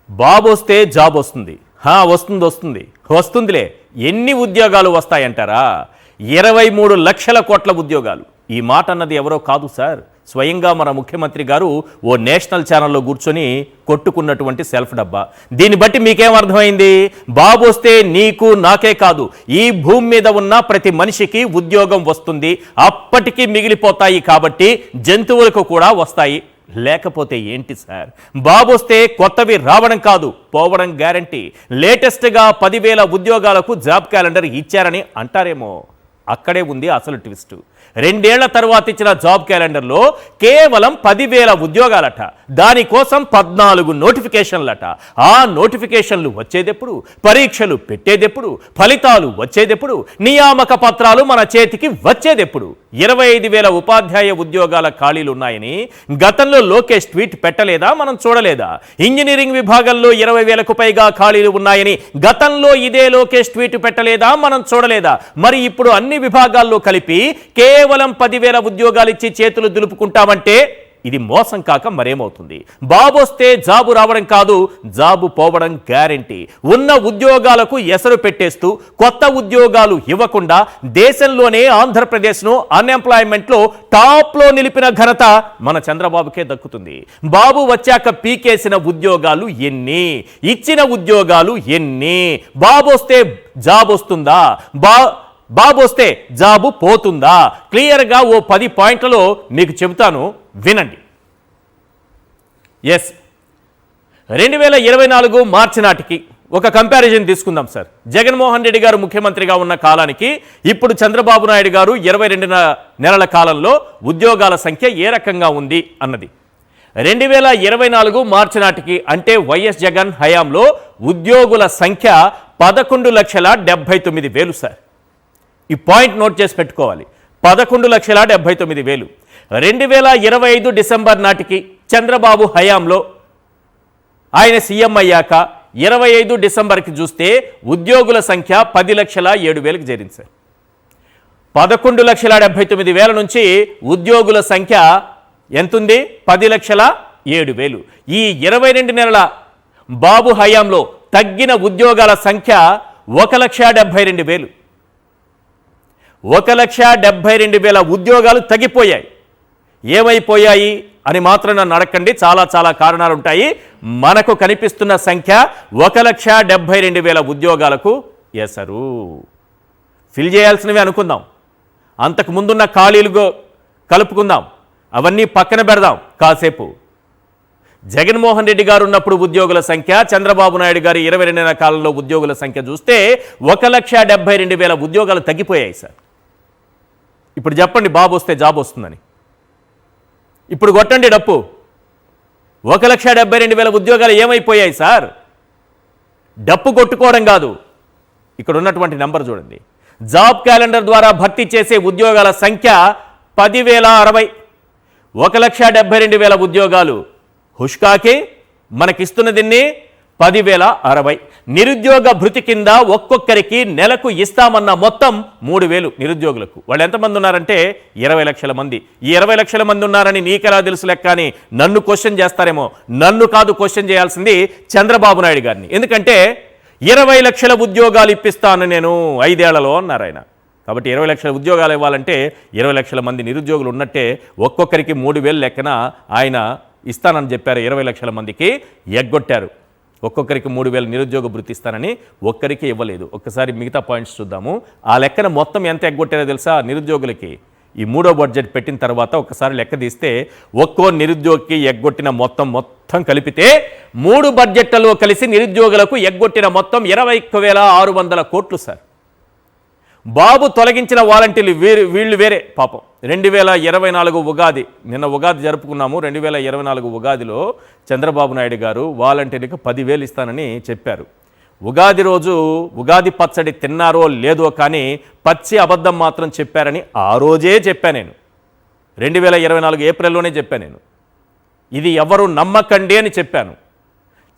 బాబు వస్తే జాబ్ వస్తుంది. వస్తుందిలే. ఎన్ని ఉద్యోగాలు వస్తాయంటారా? 23 లక్షల కోట్ల ఉద్యోగాలు. ఈ మాట అన్నది ఎవరో కాదు సార్, స్వయంగా మన ముఖ్యమంత్రి గారు ఓ నేషనల్ ఛానల్లో కూర్చొని కొట్టుకున్నటువంటి సెల్ఫ్ డబ్బా. దీన్ని బట్టి మీకేం అర్థమైంది? బాబు వస్తే నీకు నాకే కాదు, ఈ భూమి మీద ఉన్న ప్రతి మనిషికి ఉద్యోగం వస్తుంది. అప్పటికి మిగిలిపోతాయి కాబట్టి జంతువులకు కూడా వస్తాయి. లేకపోతే ఏంటి సార్? బాబు వస్తే కొత్తవి రావడం కాదు, పోవడం గ్యారంటీ. లేటెస్ట్గా 10,000 ఉద్యోగాలకు జాబ్ క్యాలెండర్ ఇచ్చారని అంటారేమో. అక్కడే ఉంది అసలు ట్విస్ట్. 2 ఏళ్ల తర్వాత ఇచ్చిన జాబ్ క్యాలెండర్లో కేవలం 10,000 ఉద్యోగాలట. దానికోసం 14 నోటిఫికేషన్లట. ఆ నోటిఫికేషన్లు వచ్చేదెప్పుడు? పరీక్షలు పెట్టేదెప్పుడు? ఫలితాలు వచ్చేదెప్పుడు? నియామక పత్రాలు మన చేతికి వచ్చేదెప్పుడు? 25,000 ఉపాధ్యాయ ఉద్యోగాల ఖాళీలున్నాయని గతంలో లోకేష్ ట్వీట్ పెట్టలేదా? మనం చూడలేదా? ఇంజనీరింగ్ విభాగంలో 20,000కు పైగా ఖాళీలు ఉన్నాయని గతంలో ఇదే లోకేష్ ట్వీట్ పెట్టలేదా? మనం చూడలేదా? మరి ఇప్పుడు అన్ని విభాగాల్లో కలిపి కేవలం 10,000 ఉద్యోగాలు ఇచ్చి చేతులు దులుపుకుంటామంటే ఇది మోసం కాక మరేమవుతుంది? బాబు వస్తే జాబు రావడం కాదు, జాబు పోవడం గ్యారంటీ. ఉన్న ఉద్యోగాలకు ఎసరు పెట్టేస్తూ కొత్త ఉద్యోగాలు ఇవ్వకుండా దేశంలోనే ఆంధ్రప్రదేశ్ను అన్ఎంప్లాయ్మెంట్లో టాప్లో నిలిపిన ఘనత మన చంద్రబాబుకే దక్కుతుంది. బాబు వచ్చాక పీకేసిన ఉద్యోగాలు ఎన్ని? ఇచ్చిన ఉద్యోగాలు ఎన్ని? బాబు వస్తే జాబ్ వస్తుందా? బాబు వస్తే జాబు పోతుందా? క్లియర్గా ఓ 10 పాయింట్లలో మీకు చెబుతాను, వినండి. 2024 మార్చి నాటికి ఒక కంపారిజన్ తీసుకుందాం సార్. జగన్మోహన్ రెడ్డి గారు ముఖ్యమంత్రిగా ఉన్న కాలానికి ఇప్పుడు చంద్రబాబు నాయుడు గారు 22 నెలల కాలంలో ఉద్యోగాల సంఖ్య ఏ రకంగా ఉంది అన్నది. 2024 మార్చి నాటికి అంటే వైఎస్ జగన్ హయాంలో ఉద్యోగుల సంఖ్య 11,79,000 సార్. ఈ పాయింట్ నోట్ చేసి పెట్టుకోవాలి. 11,79,000. 2025 డిసెంబర్ నాటికి చంద్రబాబు హయాంలో ఆయన సీఎం అయ్యాక 25 డిసెంబర్కి చూస్తే ఉద్యోగుల సంఖ్య 10,07,000కి చేరింది సార్. 11,79,000 నుంచి ఉద్యోగుల సంఖ్య ఎంతుంది? 10,07,000. ఈ 22 నెలల బాబు హయాంలో తగ్గిన ఉద్యోగాల సంఖ్య 1,72,000. 1,72,000 ఉద్యోగాలు తగ్గిపోయాయి. ఏమైపోయాయి అని మాత్రం నన్ను అడగండి, చాలా కారణాలు ఉంటాయి. మనకు కనిపిస్తున్న సంఖ్య 1,72,000 ఉద్యోగాలకు ఎసరు. ఫిల్ చేయాల్సినవి అనుకుందాం, అంతకు ముందున్న ఖాళీలు కలుపుకుందాం, అవన్నీ పక్కన పెడదాం కాసేపు. జగన్మోహన్ రెడ్డి గారు ఉన్నప్పుడు ఉద్యోగుల సంఖ్య, చంద్రబాబు నాయుడు గారి 22 నెలల కాలంలో ఉద్యోగుల సంఖ్య చూస్తే 1,72,000 ఉద్యోగాలు తగ్గిపోయాయి సార్. ఇప్పుడు చెప్పండి, బాబు వస్తే జాబ్ వస్తుందని. ఇప్పుడు కొట్టండి డప్పు. 1,72,000 ఉద్యోగాలు ఏమైపోయాయి సార్? డప్పు కొట్టుకోవడం కాదు, ఇక్కడ ఉన్నటువంటి నెంబర్ చూడండి. జాబ్ క్యాలెండర్ ద్వారా భర్తీ చేసే ఉద్యోగాల సంఖ్య 10,060. 1,72,000 ఉద్యోగాలు హుష్కాకి మనకిస్తున్నదిన్ని 10,060. నిరుద్యోగ భృతి కింద ఒక్కొక్కరికి నెలకు ఇస్తామన్న మొత్తం 3,000 నిరుద్యోగులకు. వాళ్ళు ఎంతమంది ఉన్నారంటే 20 లక్షల మంది. ఈ 20 లక్షల మంది ఉన్నారని నీకెలా తెలుసు లెక్క అని నన్ను క్వశ్చన్ చేస్తారేమో. నన్ను కాదు క్వశ్చన్ చేయాల్సింది చంద్రబాబు నాయుడు గారిని. ఎందుకంటే 20 లక్షల ఉద్యోగాలు ఇప్పిస్తాను నేను 5 ఏళ్లలో అన్నారు ఆయన. కాబట్టి 20 లక్షల ఉద్యోగాలు ఇవ్వాలంటే 20 లక్షల మంది నిరుద్యోగులు ఉన్నట్టే. ఒక్కొక్కరికి 3,000 లెక్కన ఆయన ఇస్తానని చెప్పారు. 20 లక్షల మందికి ఎగ్గొట్టారు. ఒక్కొక్కరికి 3,000 నిరుద్యోగ భృతి ఇస్తానని ఒక్కరికి ఇవ్వలేదు. ఒక్కసారి మిగతా పాయింట్స్ చూద్దాము. ఆ లెక్కన మొత్తం ఎంత ఎగ్గొట్టారో తెలుసా నిరుద్యోగులకి? ఈ 3వ బడ్జెట్ పెట్టిన తర్వాత ఒక్కసారి లెక్క తీస్తే ఒక్కో నిరుద్యోగికి ఎగ్గొట్టిన మొత్తం కలిపితే 3 బడ్జెట్లలో కలిసి నిరుద్యోగులకు ఎగ్గొట్టిన మొత్తం 21,600 కోట్లు సార్. బాబు తొలగించిన వాలంటీర్లు వీళ్ళు వేరే పాపం. 2024 ఉగాది, నిన్న ఉగాది జరుపుకున్నాము. 2024 ఉగాదిలో చంద్రబాబు నాయుడు గారు వాలంటీర్లకు 10,000 ఇస్తానని చెప్పారు. ఉగాది రోజు ఉగాది పచ్చడి తిన్నారో లేదో కానీ పచ్చి అబద్ధం మాత్రం చెప్పారని ఆ రోజే చెప్పాను నేను. 2024 ఏప్రిల్లోనే చెప్పాను నేను. ఇది ఎవరు నమ్మకండి అని చెప్పాను.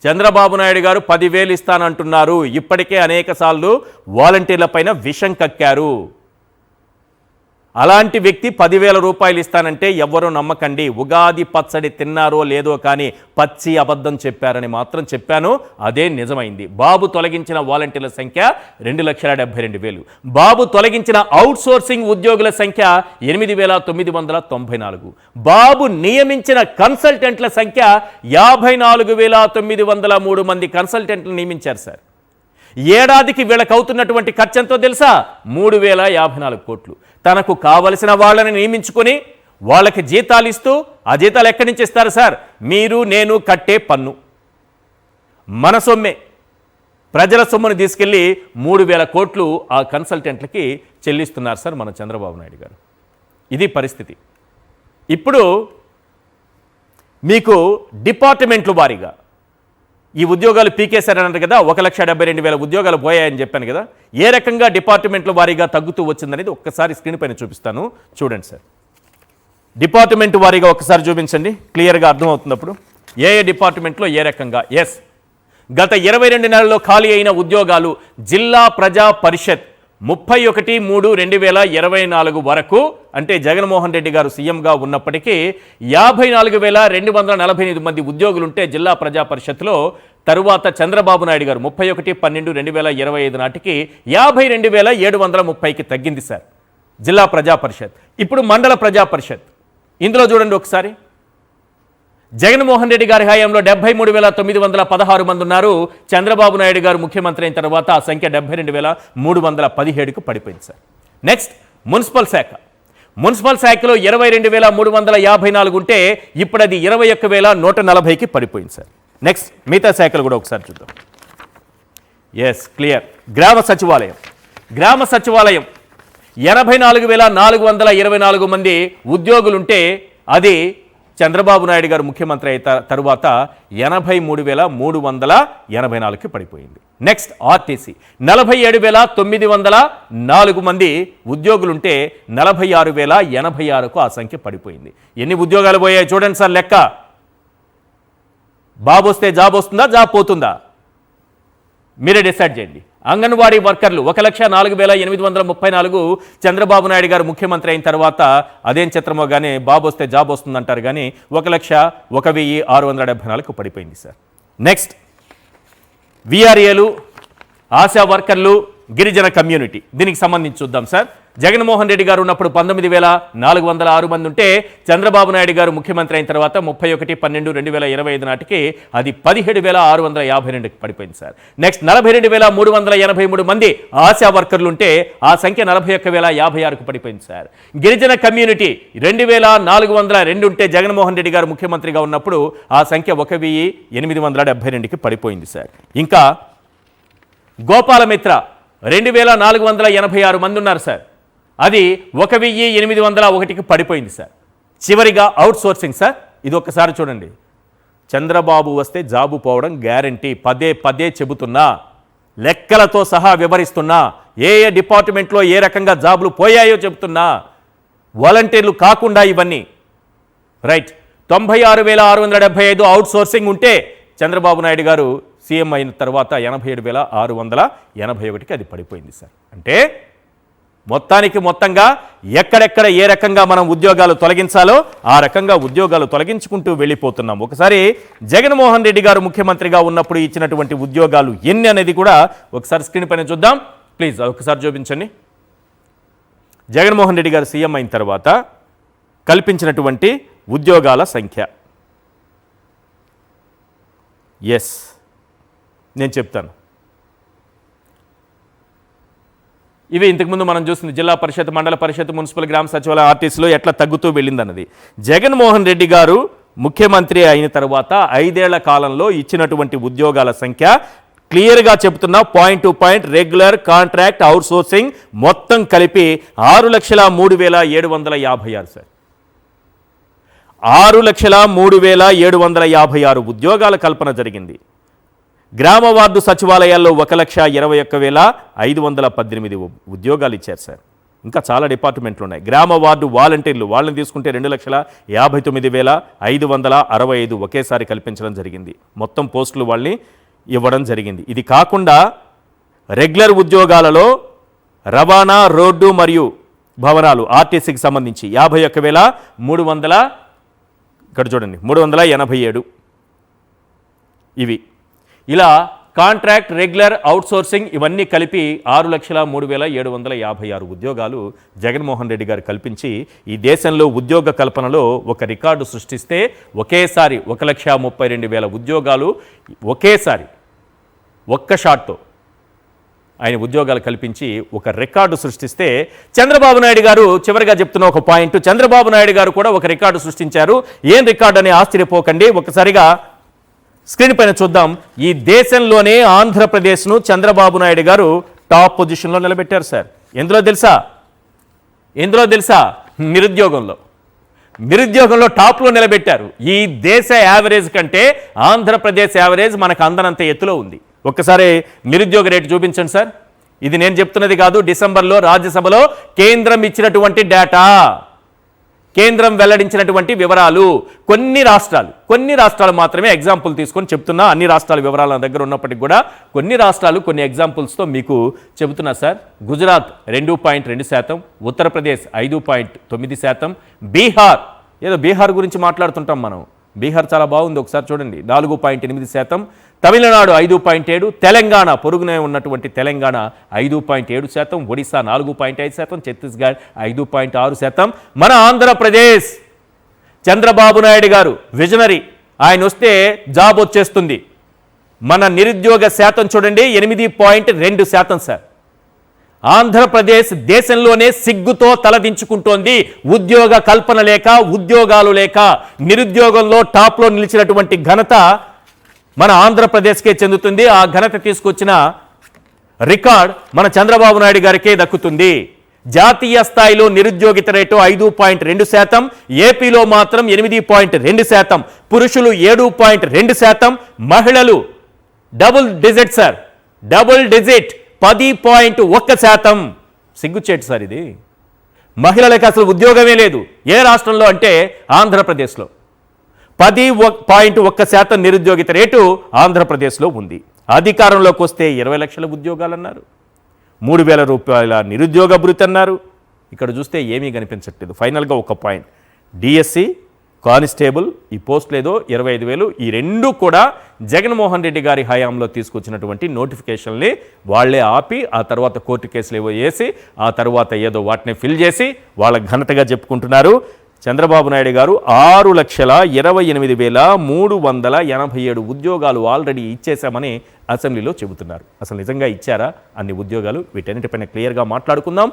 చంద్రబాబు నాయుడు గారు 10,000 ఇస్తానంటున్నారు. ఇప్పటికే అనేక సార్లు వాలంటీర్ల పైన విషం కక్కారు. అలాంటి వ్యక్తి 10,000 రూపాయలు ఇస్తానంటే ఎవ్వరూ నమ్మకండి. ఉగాది పచ్చడి తిన్నారో లేదో కానీ పచ్చి అబద్ధం చెప్పారని మాత్రం చెప్పాను. అదే నిజమైంది. బాబు తొలగించిన వాలంటీర్ల సంఖ్య 2,72,000. బాబు తొలగించిన అవుట్సోర్సింగ్ ఉద్యోగుల సంఖ్య 8,994. బాబు నియమించిన కన్సల్టెంట్ల సంఖ్య 54,903 మంది కన్సల్టెంట్లు నియమించారు సార్. ఏడాదికి వీళ్ళకి అవుతున్నటువంటి ఖర్చు ఎంతో తెలుసా? 3,054 కోట్లు. తనకు కావలసిన వాళ్ళని నియమించుకొని వాళ్ళకి జీతాలు ఇస్తూ, ఆ జీతాలు ఎక్కడి నుంచి ఇస్తారు సార్? మీరు నేను కట్టే పన్ను, మన సొమ్మే. ప్రజల సొమ్మును తీసుకెళ్ళి 3,000 కోట్లు ఆ కన్సల్టెంట్లకి చెల్లిస్తున్నారు సార్ మన చంద్రబాబు నాయుడు గారు. ఇది పరిస్థితి. ఇప్పుడు మీకు డిపార్ట్మెంట్లు వారీగా ఈ ఉద్యోగాలు పీకేశారన్నారు కదా, 1,72,000 ఉద్యోగాలు పోయాయని చెప్పాను కదా. ఏ రకంగా డిపార్ట్మెంట్ల వారీగా తగ్గుతూ వచ్చిందనేది ఒక్కసారి స్క్రీన్ పైన చూపిస్తాను, చూడండి సార్. డిపార్ట్మెంట్ వారీగా ఒక్కసారి చూపించండి, క్లియర్గా అర్థమవుతుంది. అప్పుడు ఏ డిపార్ట్మెంట్లో ఏ రకంగా. ఎస్, గత 22 నెలల్లో ఖాళీ అయిన ఉద్యోగాలు జిల్లా ప్రజా పరిషత్ 31/3/2024 వరకు, అంటే జగన్మోహన్ రెడ్డి గారు సీఎంగా ఉన్నప్పటికీ 54,248 మంది ఉద్యోగులుంటే జిల్లా ప్రజా పరిషత్లో, తరువాత చంద్రబాబు నాయుడు గారు 31/12/2025 నాటికి 52,730కి తగ్గింది సార్ జిల్లా ప్రజా పరిషత్. ఇప్పుడు మండల ప్రజా పరిషత్, ఇందులో చూడండి ఒకసారి. జగన్మోహన్ రెడ్డి గారి హయాంలో 73,916 మంది ఉన్నారు. చంద్రబాబు నాయుడు గారు ముఖ్యమంత్రి అయిన తర్వాత ఆ సంఖ్య 72,317కు పడిపోయింది సార్. నెక్స్ట్ మున్సిపల్ శాఖ. మున్సిపల్ శాఖలో 22,354 ఉంటే ఇప్పుడు అది 21,140కి పడిపోయింది సార్. నెక్స్ట్ మిగతా శాఖలు కూడా ఒకసారి చూద్దాం. Yes, clear. గ్రామ సచివాలయం. గ్రామ సచివాలయం 84,424 మంది ఉద్యోగులుంటే అది చంద్రబాబు నాయుడు గారు ముఖ్యమంత్రి అయిన తరువాత 83,384కి పడిపోయింది. నెక్స్ట్ ఆర్టీసీ 47,904 మంది ఉద్యోగులుంటే 46,086కు ఆ సంఖ్య పడిపోయింది. ఎన్ని ఉద్యోగాలు పోయాయి చూడండి సార్ లెక్క. బాబు వస్తే జాబ్ వస్తుందా, జాబ్ పోతుందా? మీరే డిసైడ్ చేయండి. అంగన్వాడీ వర్కర్లు 1,04,834 చంద్రబాబు నాయుడు గారు ముఖ్యమంత్రి అయిన తర్వాత అదేం చిత్రమో కానీ బాబు వస్తే జాబ్ వస్తుందంటారు కానీ 1,01,674కు పడిపోయింది సార్. నెక్స్ట్ విఆర్ఏలు, ఆశా వర్కర్లు, గిరిజన కమ్యూనిటీ, దీనికి సంబంధించి చూద్దాం సార్. జగన్మోహన్ రెడ్డి గారు ఉన్నప్పుడు 19,406 మంది ఉంటే చంద్రబాబు నాయుడు గారు ముఖ్యమంత్రి అయిన తర్వాత 31/12/2025 నాటికి అది 17,652కి పడిపోయింది సార్. నెక్స్ట్ 42,383 మంది ఆశా వర్కర్లు ఉంటే ఆ సంఖ్య 41,056కు పడిపోయింది సార్. గిరిజన కమ్యూనిటీ 2,402 ఉంటే జగన్మోహన్ రెడ్డి గారు ముఖ్యమంత్రిగా ఉన్నప్పుడు ఆ సంఖ్య 1,872కి పడిపోయింది సార్. ఇంకా గోపాలమిత్ర 2,486 మంది ఉన్నారు సార్, అది 1,801కి పడిపోయింది సార్. చివరిగా అవుట్ సోర్సింగ్ సార్, ఇది ఒక్కసారి చూడండి. చంద్రబాబు వస్తే జాబు పోవడం గ్యారంటీ. పదే పదే చెబుతున్నా, లెక్కలతో సహా వివరిస్తున్నా, ఏ ఏ డిపార్ట్మెంట్లో ఏ రకంగా జాబులు పోయాయో చెబుతున్నా. వాలంటీర్లు కాకుండా ఇవన్నీ రైట్. 96,675 అవుట్ సోర్సింగ్ ఉంటే చంద్రబాబు నాయుడు గారు సీఎం అయిన తర్వాత 87,681కి అది పడిపోయింది సార్. అంటే మొత్తంగా ఎక్కడెక్కడ ఏ రకంగా మనం ఉద్యోగాలు తొలగించాలో ఆ రకంగా ఉద్యోగాలు తొలగించుకుంటూ వెళ్ళిపోతున్నాం. ఒకసారి జగన్మోహన్ రెడ్డి గారు ముఖ్యమంత్రిగా ఉన్నప్పుడు ఇచ్చినటువంటి ఉద్యోగాలు ఎన్ని అనేది కూడా ఒకసారి స్క్రీన్ పైన చూద్దాం ప్లీజ్. ఒకసారి చూపించండి. జగన్మోహన్ రెడ్డి గారు సీఎం అయిన తర్వాత కల్పించినటువంటి ఉద్యోగాల సంఖ్య. ఎస్, నేను చెప్తాను. ఇవి ఇంతకుముందు మనం చూస్తుంది జిల్లా పరిషత్, మండల పరిషత్, మున్సిపల్, గ్రామ సచివాలయం, ఆర్టీసీలో ఎట్లా తగ్గుతూ వెళ్ళిందన్నది. జగన్మోహన్ రెడ్డి గారు ముఖ్యమంత్రి అయిన తర్వాత 5 ఏళ్ల కాలంలో ఇచ్చినటువంటి ఉద్యోగాల సంఖ్య క్లియర్గా చెప్తున్నా, point to point, regular, contract, out sourcing మొత్తం కలిపి 6,03,756 సార్. 6,03,756 ఉద్యోగాల కల్పన జరిగింది. గ్రామ వార్డు సచివాలయాల్లో 1,21,518 ఉద్యోగాలు ఇచ్చారు సార్. ఇంకా చాలా డిపార్ట్మెంట్లు ఉన్నాయి. గ్రామ వార్డు వాలంటీర్లు వాళ్ళని తీసుకుంటే 2,59,565 ఒకేసారి కల్పించడం జరిగింది. మొత్తం పోస్టులు వాళ్ళని ఇవ్వడం జరిగింది. ఇది కాకుండా రెగ్యులర్ ఉద్యోగాలలో రవాణా, రోడ్డు మరియు భవనాలు ఆర్టీసీకి సంబంధించి 51,300, ఇక్కడ చూడండి 387 ఇవి. ఇలా కాంట్రాక్ట్, రెగ్యులర్, అవుట్సోర్సింగ్ ఇవన్నీ కలిపి 6,03,756 ఉద్యోగాలు జగన్మోహన్ రెడ్డి గారు కల్పించి ఈ దేశంలో ఉద్యోగ కల్పనలో ఒక రికార్డు సృష్టిస్తే ఒకేసారి 1,32,000 ఉద్యోగాలు ఒకేసారి ఒక్క షాట్తో ఆయన ఉద్యోగాలు కల్పించి ఒక రికార్డు సృష్టిస్తే చంద్రబాబు నాయుడు గారు చివరిగా చెప్తున్న ఒక పాయింట్, చంద్రబాబు నాయుడు గారు కూడా ఒక రికార్డు సృష్టించారు. ఏం రికార్డు అని ఆశ్చర్యపోకండి, ఒకసారిగా స్క్రీన్ పైన చూద్దాం. ఈ దేశంలోనే ఆంధ్రప్రదేశ్ను చంద్రబాబు నాయుడు గారు టాప్ పొజిషన్లో నిలబెట్టారు సార్. ఎందులో తెలుసా? నిరుద్యోగంలో టాప్లో నిలబెట్టారు. ఈ దేశ యావరేజ్ కంటే ఆంధ్రప్రదేశ్ యావరేజ్ మనకు అందనంత ఎత్తులో ఉంది. ఒక్కసారి నిరుద్యోగ రేటు చూపించండి సార్. ఇది నేను చెప్తున్నది కాదు, డిసెంబర్లో రాజ్యసభలో కేంద్రం ఇచ్చినటువంటి డేటా, కేంద్రం వెల్లడించినటువంటి వివరాలు. కొన్ని రాష్ట్రాలు మాత్రమే ఎగ్జాంపుల్ తీసుకొని చెప్తున్నా. అన్ని రాష్ట్రాల వివరాలు నా దగ్గర ఉన్నప్పటికీ కూడా కొన్ని రాష్ట్రాలు కొన్ని ఎగ్జాంపుల్స్తో మీకు చెబుతున్నా సార్. గుజరాత్ 2.2%, ఉత్తరప్రదేశ్ 5.9%, బీహార్ గురించి మాట్లాడుతుంటాం మనం. బీహార్ చాలా బాగుంది, ఒకసారి చూడండి 4.8%, తమిళనాడు 5.7%, తెలంగాణ పొరుగునే ఉన్నటువంటి తెలంగాణ 5.7%, ఒడిశా 4.5%, ఛత్తీస్గఢ్ 5.6%. మన ఆంధ్రప్రదేశ్ చంద్రబాబు నాయుడు గారు విజనరీ, ఆయన వస్తే జాబ్ వచ్చేస్తుంది. మన నిరుద్యోగ శాతం చూడండి 8.2% సార్. ఆంధ్రప్రదేశ్ దేశంలోనే సిగ్గుతో తలదించుకుంటోంది. ఉద్యోగ కల్పన లేక, ఉద్యోగాలు లేక నిరుద్యోగంలో టాప్లో నిలిచినటువంటి ఘనత మన ఆంధ్రప్రదేశ్కే చెందుతుంది. ఆ ఘనత తీసుకొచ్చిన రికార్డ్ మన చంద్రబాబు నాయుడు గారికే దక్కుతుంది. జాతీయ స్థాయిలో నిరుద్యోగిత రేటు 5.2%, ఏపీలో మాత్రం 8.2%, పురుషులు 7.2%, మహిళలు డబుల్ డిజిట్ 10.1%. సిగ్గుచేటు సార్ ఇది. మహిళలకు అసలు ఉద్యోగమే లేదు. ఏ రాష్ట్రంలో అంటే ఆంధ్రప్రదేశ్లో 10.1% నిరుద్యోగిత రేటు ఆంధ్రప్రదేశ్లో ఉంది. అధికారంలోకి వస్తే 20 లక్షల ఉద్యోగాలు అన్నారు, 3,000 రూపాయల నిరుద్యోగ భృతి అన్నారు. ఇక్కడ చూస్తే ఏమీ కనిపించట్లేదు. ఫైనల్గా ఒక పాయింట్, డిఎస్సి, కానిస్టేబుల్ ఈ పోస్ట్ లేదో 25,000, ఈ రెండు కూడా జగన్మోహన్ రెడ్డి గారి హయాంలో తీసుకొచ్చినటువంటి నోటిఫికేషన్ని వాళ్లే ఆపి ఆ తర్వాత కోర్టు కేసులు ఏవో వేసి ఆ తర్వాత ఏదో వాటిని ఫిల్ చేసి వాళ్ళ ఘనతగా చెప్పుకుంటున్నారు. చంద్రబాబు నాయుడు గారు 6,28,387 ఉద్యోగాలు ఆల్రెడీ ఇచ్చేశామని అసెంబ్లీలో చెబుతున్నారు. అసలు నిజంగా ఇచ్చారా అన్ని ఉద్యోగాలు? వీటన్నిటిపైన క్లియర్గా మాట్లాడుకుందాం.